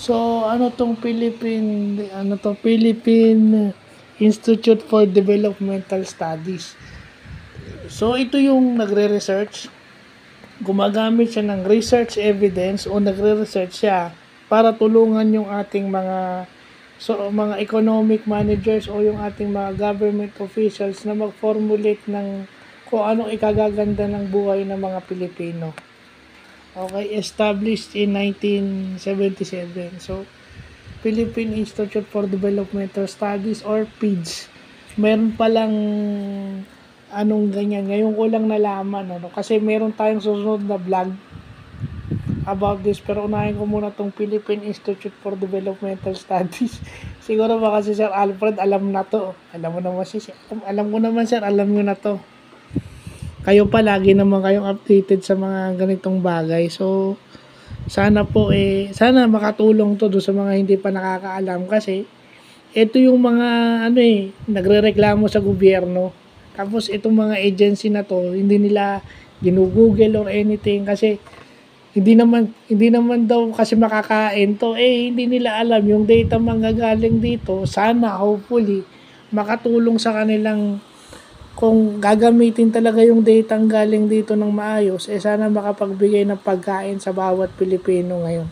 So, Philippine Institute for Developmental Studies. So, ito yung nagre-research. Gumagamit siya ng research evidence o nagre-research siya para tulungan yung ating mga economic managers o yung ating mga government officials na mag-formulate ng kung anong ikagaganda ng buhay ng mga Pilipino. Okay, established in 1977. So, Philippine Institute for Developmental Studies or PIDS. Meron palang anong ganyan. Ngayon ko lang nalaman. Kasi meron tayong susunod na vlog about this. Pero unahin ko muna tong Philippine Institute for Developmental Studies. Siguro baka si Sir Alfred alam na to. Alam mo naman alam ko naman sir, alam nyo na to. Kayo pa lagi naman kayong updated sa mga ganitong bagay. So, sana sana makatulong to do sa mga hindi pa nakakaalam kasi ito yung mga nagrereklamo sa gobyerno. Tapos itong mga agency na to, hindi nila ginugoogle or anything kasi hindi naman daw kasi makakain to, hindi nila alam yung data manggagaling dito. Sana hopefully makatulong sa kanilang kung gagamitin talaga yung data ang galing dito ng maayos, sana makapagbigay ng pagkain sa bawat Pilipino ngayon.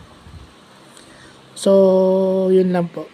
So, yun lang po.